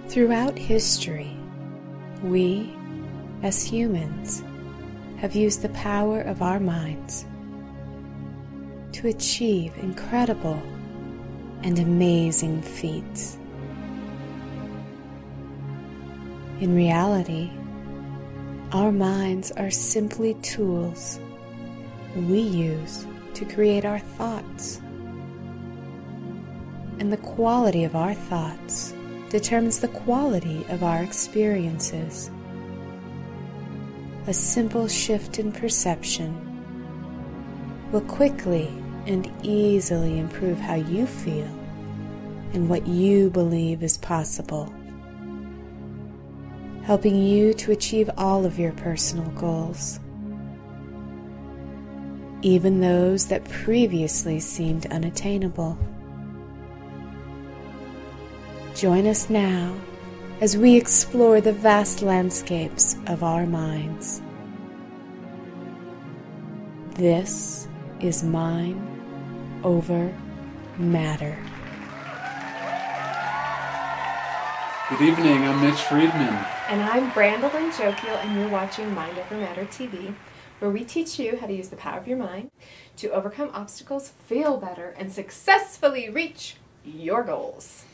Throughout history, we, as humans, have used the power of our minds to achieve incredible and amazing feats. In reality, our minds are simply tools we use to create our thoughts. And the quality of our thoughts determines the quality of our experiences. A simple shift in perception will quickly and easily improve how you feel and what you believe is possible, helping you to achieve all of your personal goals, even those that previously seemed unattainable. Join us now as we explore the vast landscapes of our minds. This is Mind Over Matter. Good evening, I'm Mitch Friedman. And I'm Brandolyn Jokiel, and you're watching Mind Over Matter TV, where we teach you how to use the power of your mind to overcome obstacles, feel better, and successfully reach your goals.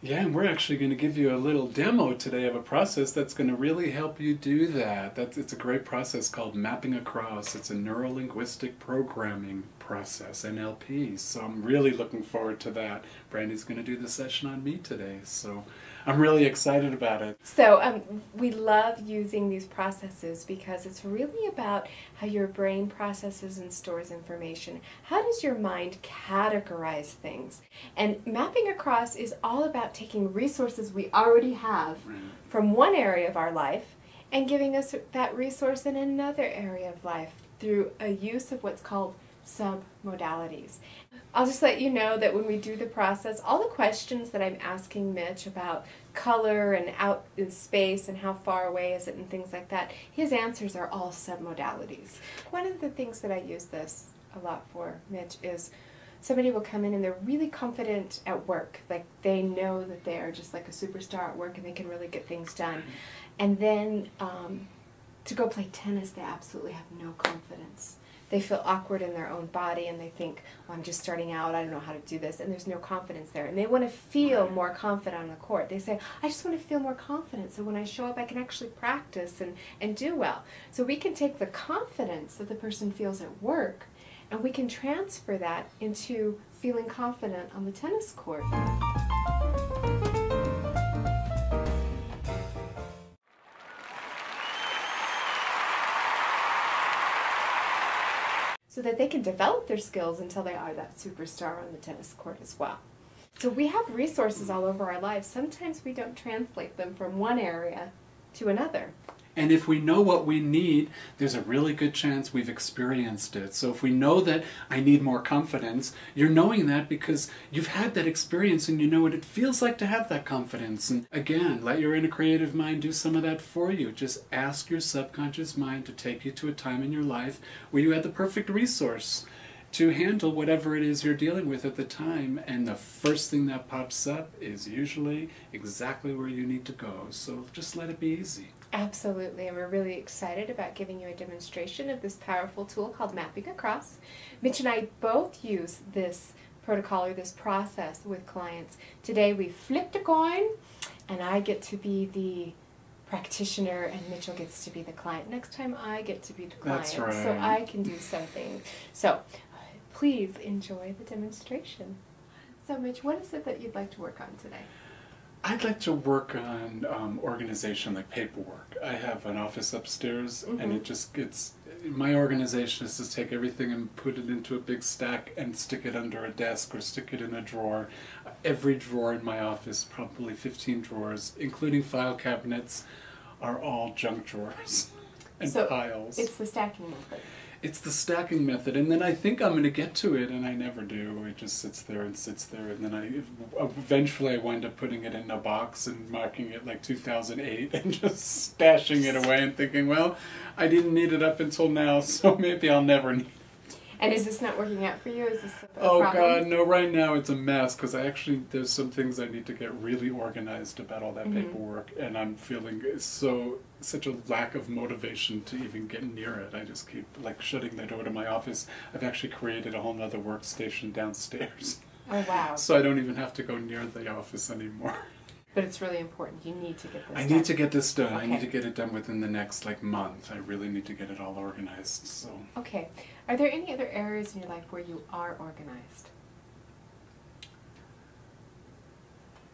Yeah, and we're actually going to give you a little demo today of a process that's going to really help you do that. It's a great process called Mapping Across. It's a neuro-linguistic programming process, NLP. So I'm really looking forward to that. Brandy's going to do the session on me today, so I'm really excited about it. So we love using these processes because it's really about how your brain processes and stores information. How does your mind categorize things? And Mapping Across is all about taking resources we already have from one area of our life and giving us that resource in another area of life through a use of what's called submodalities. I'll just let you know that when we do the process, all the questions that I'm asking Mitch about color and out in space and how far away is it and things like that, his answers are all submodalities. One of the things that I use this a lot for, Mitch, is somebody will come in and they're really confident at work. Like they know that they're just like a superstar at work and they can really get things done. And then to go play tennis, they absolutely have no confidence. They feel awkward in their own body and they think, well, I'm just starting out, I don't know how to do this, and there's no confidence there. And they want to feel more confident on the court. They say, I just want to feel more confident so when I show up I can actually practice and do well. So we can take the confidence that the person feels at work and we can transfer that into feeling confident on the tennis court. So that they can develop their skills until they are that superstar on the tennis court as well. So we have resources all over our lives. Sometimes we don't translate them from one area to another. And if we know what we need, there's a really good chance we've experienced it. So if we know that I need more confidence, you're knowing that because you've had that experience and you know what it feels like to have that confidence. And again, let your inner creative mind do some of that for you. Just ask your subconscious mind to take you to a time in your life where you had the perfect resource to handle whatever it is you're dealing with at the time, and the first thing that pops up is usually exactly where you need to go. So just let it be easy. Absolutely, and we're really excited about giving you a demonstration of this powerful tool called Mapping Across. Mitch and I both use this protocol or this process with clients. Today we flipped a coin, and I get to be the practitioner and Mitchell gets to be the client. Next time I get to be the client, That's right. so I can do something. So please enjoy the demonstration. So Mitch, what is it that you'd like to work on today? I'd like to work on organization, like paperwork. I have an office upstairs, and my organization is to take everything and put it into a big stack and stick it under a desk or stick it in a drawer. Every drawer in my office, probably 15 drawers, including file cabinets, are all junk drawers and piles. It's the stacking method. It's the stacking method, and then I think I'm going to get to it, and I never do. It just sits there, and then eventually I wind up putting it in a box and marking it like 2008 and just stashing it away and thinking, well, I didn't need it up until now, so maybe I'll never need it. And is this not working out for you? Is this a Oh problem? God, no! Right now it's a mess because there's some things I need to get really organized about all that paperwork, and I'm feeling such a lack of motivation to even get near it. I just keep like shutting the door to my office. I've actually created a whole nother workstation downstairs, Oh, wow. so I don't even have to go near the office anymore. But it's really important. You need to get this I done. need to get this done. I Okay. need to get it done within the next month. I really need to get it all organized. So. Okay. Are there any other areas in your life where you are organized?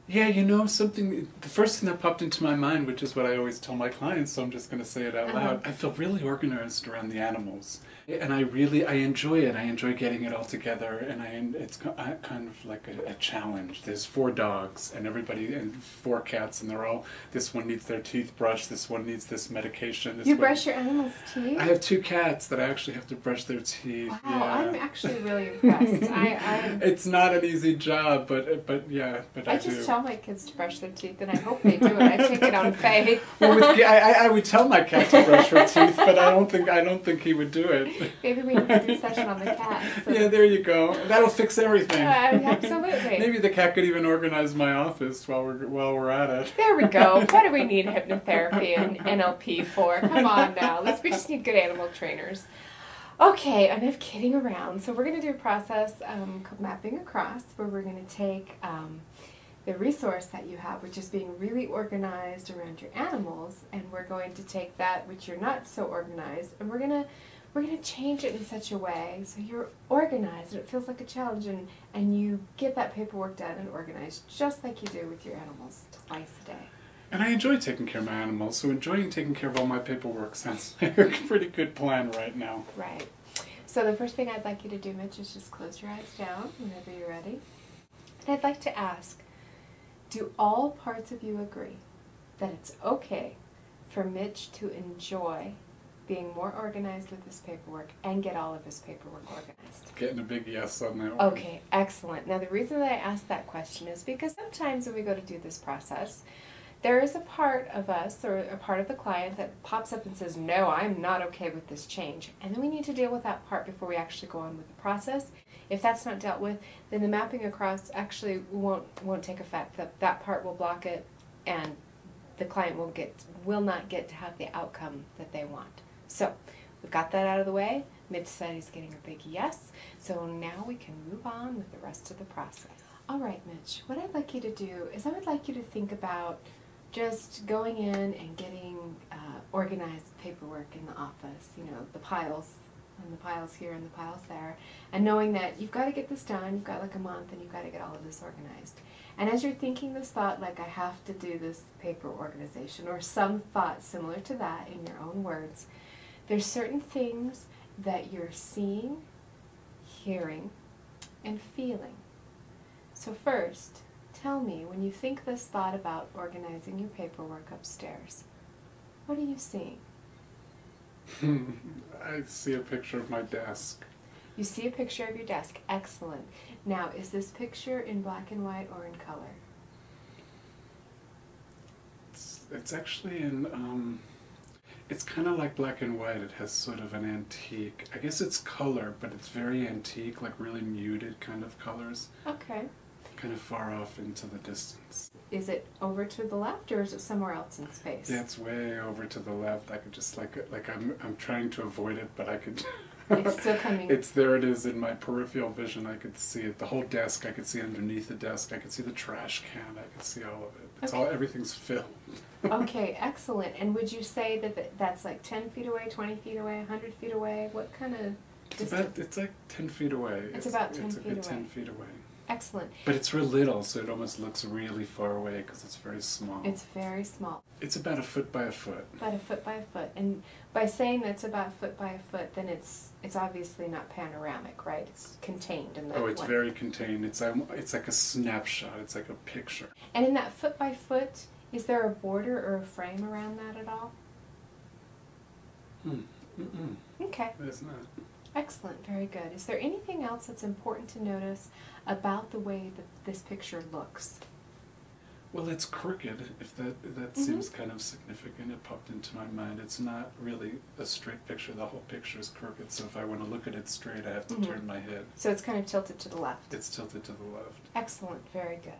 Yeah, the first thing that popped into my mind, which is what I always tell my clients, so I'm just going to say it out loud, I feel really organized around the animals. And I enjoy it. I enjoy getting it all together, and it's kind of like a challenge. There's 4 dogs, and 4 cats, and this one needs their teeth brushed, this one needs this medication. You brush your animals' teeth? I have 2 cats that I actually have to brush their teeth. Wow, Yeah. I'm actually really impressed. It's not an easy job, but I just do. tell my kids to brush their teeth, and I hope they do it. I take it on faith. Well, I would tell my cat to brush her teeth, but I don't think he would do it. Maybe we need to do a session on the cat. So. Yeah, there you go. That'll fix everything. Absolutely. Maybe the cat could even organize my office while we're at it. There we go. What do we need hypnotherapy and NLP for? Come on now. We just need good animal trainers. Okay, enough kidding around. So we're going to do a process called Mapping Across, where we're going to take the resource that you have, which is being really organized around your animals, and we're going to take that which you're not so organized, and we're going to change it in such a way so you're organized and it feels like a challenge, and you get that paperwork done and organized just like you do with your animals twice a day. And I enjoy taking care of my animals, so enjoying taking care of all my paperwork sounds like a pretty good plan right now. Right. So the first thing I'd like you to do, Mitch, is just close your eyes down whenever you're ready. And I'd like to ask, do all parts of you agree that it's okay for Mitch to enjoy being more organized with his paperwork and get all of his paperwork organized? Getting a big yes on that one. Okay, excellent. Now the reason that I asked that question is because sometimes when we go to do this process, there is a part of us or a part of the client that pops up and says, no, I'm not okay with this change. And then we need to deal with that part before we actually go on with the process. If that's not dealt with, then the mapping across actually won't take effect. That part will block it, and the client will not get to have the outcome that they want. So we've got that out of the way. Mitch said he's getting a big yes. So now we can move on with the rest of the process. All right, Mitch, what I'd like you to do is I would like you to think about just going in and getting organized paperwork in the office, the piles, and the piles here and the piles there, and knowing that you've got to get this done, you've got like a month, and you've got to get all of this organized. And as you're thinking this thought, like I have to do this paper organization, or some thought similar to that in your own words, there's certain things that you're seeing, hearing, and feeling. So first, tell me, when you think this thought about organizing your paperwork upstairs, what are you seeing? I see a picture of my desk. You see a picture of your desk. Excellent. Now, is this picture in black and white or in color? It's actually in, it's kind of like black and white. It has sort of an antique, I guess it's color, but it's very antique, like really muted kind of colors. Okay. Kind of far off into the distance. Is it over to the left, or is it somewhere else in space? Yeah, it's way over to the left. I could just like I'm trying to avoid it, but I could. It's still coming. There it is in my peripheral vision. I could see it. The whole desk. I could see underneath the desk. I could see the trash can. I could see all of it. It's all, everything's filled. Okay, excellent. And would you say that that's like 10 feet away, 20 feet away, 100 feet away? What kind of distance? It's like 10 feet away. It's about 10 feet away. It's a good 10 feet away. Excellent. But it's real little, so it almost looks really far away because it's very small. It's very small. It's about a foot by a foot. About a foot by a foot. And by saying that's about a foot by a foot, then it's obviously not panoramic, right? It's contained in that. Oh, it's very contained. It's like a snapshot. It's like a picture. And in that foot by foot, is there a border or a frame around that at all? Okay. There's not. Excellent. Very good. Is there anything else that's important to notice about the way that this picture looks? Well, it's crooked, if that seems kind of significant. It popped into my mind. It's not really a straight picture. The whole picture is crooked, so if I want to look at it straight, I have to turn my head. So it's kind of tilted to the left. It's tilted to the left. Excellent, very good.